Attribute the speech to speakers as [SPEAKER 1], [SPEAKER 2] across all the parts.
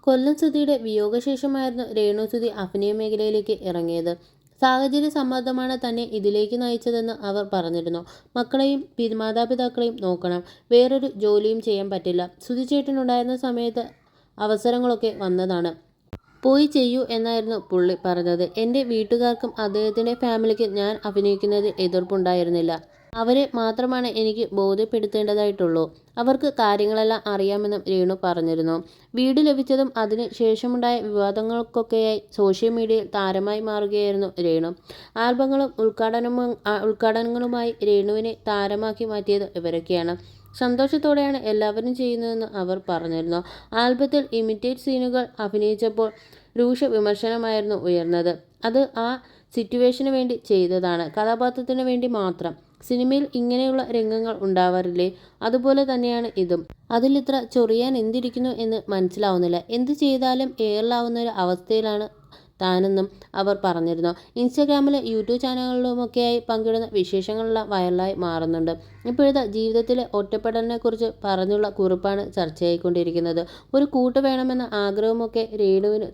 [SPEAKER 1] കൊല്ലം സുധിയുടെ വിയോഗശേഷമായിരുന്നു രേണു സുധി അഭിനയ മേഖലയിലേക്ക് ഇറങ്ങിയത്. സാഹചര്യ സമ്മർദ്ദമാണ് തന്നെ ഇതിലേക്ക് നയിച്ചതെന്ന് അവർ പറഞ്ഞിരുന്നു. മക്കളെയും മാതാപിതാക്കളെയും നോക്കണം, വേറൊരു ജോലിയും ചെയ്യാൻ പറ്റില്ല. സുധി ചേട്ടനുണ്ടായിരുന്ന സമയത്ത് അവസരങ്ങളൊക്കെ വന്നതാണ്. പോയി ചെയ്യൂ എന്നായിരുന്നു പുള്ളി പറഞ്ഞത്. എൻ്റെ വീട്ടുകാർക്കും അദ്ദേഹത്തിൻ്റെ ഫാമിലിക്കും ഞാൻ അഭിനയിക്കുന്നതിൽ എതിർപ്പുണ്ടായിരുന്നില്ല. അവരെ മാത്രമാണ് എനിക്ക് ബോധ്യപ്പെടുത്തേണ്ടതായിട്ടുള്ളൂ. അവർക്ക് കാര്യങ്ങളെല്ലാം അറിയാമെന്നും രേണു പറഞ്ഞിരുന്നു. വീട് ലഭിച്ചതും അതിന് ശേഷമുണ്ടായ വിവാദങ്ങൾക്കൊക്കെയായി സോഷ്യൽ മീഡിയയിൽ താരമായി മാറുകയായിരുന്നു രേണു. ആൽബങ്ങളും ഉദ്ഘാടനങ്ങളുമായി രേണുവിനെ താരമാക്കി മാറ്റിയത് ഇവരൊക്കെയാണ്. സന്തോഷത്തോടെയാണ് എല്ലാവരും ചെയ്യുന്നതെന്ന് അവർ പറഞ്ഞിരുന്നു. ആൽബത്തിൽ ഇമിറ്റേറ്റ് സീനുകൾ അഭിനയിച്ചപ്പോൾ രൂക്ഷ വിമർശനമായിരുന്നു ഉയർന്നത്. അത് ആ സിറ്റുവേഷന് വേണ്ടി ചെയ്തതാണ്, കഥാപാത്രത്തിന് വേണ്ടി മാത്രം. സിനിമയിൽ ഇങ്ങനെയുള്ള രംഗങ്ങൾ ഉണ്ടാവാറില്ലേ? അതുപോലെ തന്നെയാണ് ഇതും. അതിലിത്ര ചൊറിയാൻ എന്തിരിക്കുന്നു എന്ന് മനസ്സിലാവുന്നില്ല. എന്ത് ചെയ്താലും എയറിലാവുന്ന ഒരു അവസ്ഥയിലാണ് താനെന്നും അവർ പറഞ്ഞിരുന്നു. ഇൻസ്റ്റഗ്രാമിലും യൂട്യൂബ് ചാനലുകളിലുമൊക്കെയായി പങ്കിടുന്ന വിശേഷങ്ങളെല്ലാം വൈറലായി മാറുന്നുണ്ട്. ഇപ്പോഴത്തെ ജീവിതത്തിലെ ഒറ്റപ്പെടലിനെക്കുറിച്ച് പറഞ്ഞുള്ള കുറിപ്പാണ് ചർച്ചയായിക്കൊണ്ടിരിക്കുന്നത്. ഒരു കൂട്ട് വേണമെന്ന ആഗ്രഹമൊക്കെ രേണുവിന്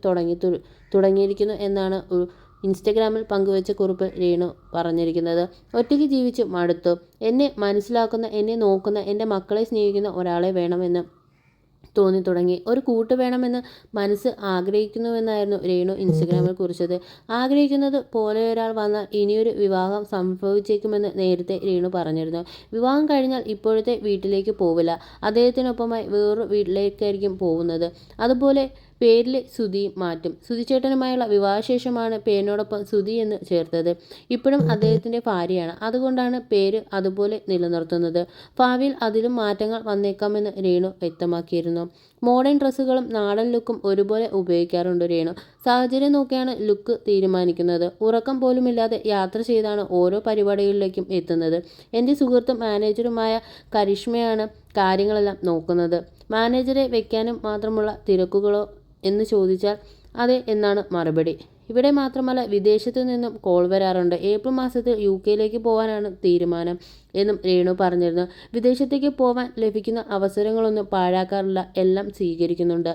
[SPEAKER 1] തുടങ്ങിയിരിക്കുന്നു എന്നാണ് ഇൻസ്റ്റഗ്രാമിൽ പങ്കുവച്ച കുറിപ്പ് രേണു പറഞ്ഞിരിക്കുന്നത്. ഒറ്റയ്ക്ക് ജീവിച്ച് മടുത്തു. എന്നെ മനസ്സിലാക്കുന്ന, എന്നെ നോക്കുന്ന, എൻ്റെ മക്കളെ സ്നേഹിക്കുന്ന ഒരാളെ വേണമെന്ന് തോന്നിത്തുടങ്ങി. ഒരു കൂട്ട് വേണമെന്ന് മനസ്സ് ആഗ്രഹിക്കുന്നുവെന്നായിരുന്നു രേണു ഇൻസ്റ്റഗ്രാമിൽ കുറിച്ചത്. ആഗ്രഹിക്കുന്നത് പോലെ ഒരാൾ വന്നാൽ ഇനിയൊരു വിവാഹം സംഭവിച്ചേക്കുമെന്ന് നേരത്തെ രേണു പറഞ്ഞിരുന്നു. വിവാഹം കഴിഞ്ഞാൽ ഇപ്പോഴത്തെ വീട്ടിലേക്ക് പോവില്ല, അദ്ദേഹത്തിനൊപ്പമായി വേറൊരു വീട്ടിലേക്കായിരിക്കും പോകുന്നത്. അതുപോലെ പേരിൽ സുധി മാറ്റും. സുധിച്ചേട്ടനുമായുള്ള വിവാഹശേഷമാണ് പേരിനോടൊപ്പം സുധി എന്ന് ചേർത്തത്. ഇപ്പോഴും അദ്ദേഹത്തിൻ്റെ ഭാര്യയാണ്, അതുകൊണ്ടാണ് പേര് അതുപോലെ നിലനിർത്തുന്നത്. ഭാവിയിൽ അതിലും മാറ്റങ്ങൾ വന്നേക്കാമെന്ന് രേണു വ്യക്തമാക്കിയിരുന്നു. മോഡേൺ ഡ്രസ്സുകളും നാടൻ ലുക്കും ഒരുപോലെ ഉപയോഗിക്കാറുണ്ട് രേണു. സാഹചര്യം നോക്കിയാണ് ലുക്ക് തീരുമാനിക്കുന്നത്. ഉറക്കം പോലുമില്ലാതെ യാത്ര ചെയ്താണ് ഓരോ പരിപാടികളിലേക്കും എത്തുന്നത്. എൻ്റെ സുഹൃത്തും മാനേജറുമായ കരിഷ്മയാണ് കാര്യങ്ങളെല്ലാം നോക്കുന്നത്. മാനേജറെ വെക്കാനും മാത്രമുള്ള തിരക്കുകളോ എന്ന് ചോദിച്ചാൽ അതെ എന്നാണ് മറുപടി. ഇവിടെ മാത്രമല്ല, വിദേശത്തു നിന്നും കോൾ വരാറുണ്ട്. ഏപ്രിൽ മാസത്തിൽ UK പോകാനാണ് തീരുമാനം എന്നും രേണു പറഞ്ഞിരുന്നു. വിദേശത്തേക്ക് പോവാൻ ലഭിക്കുന്ന അവസരങ്ങളൊന്നും പാഴാക്കാറില്ല, എല്ലാം സ്വീകരിക്കുന്നുണ്ട്.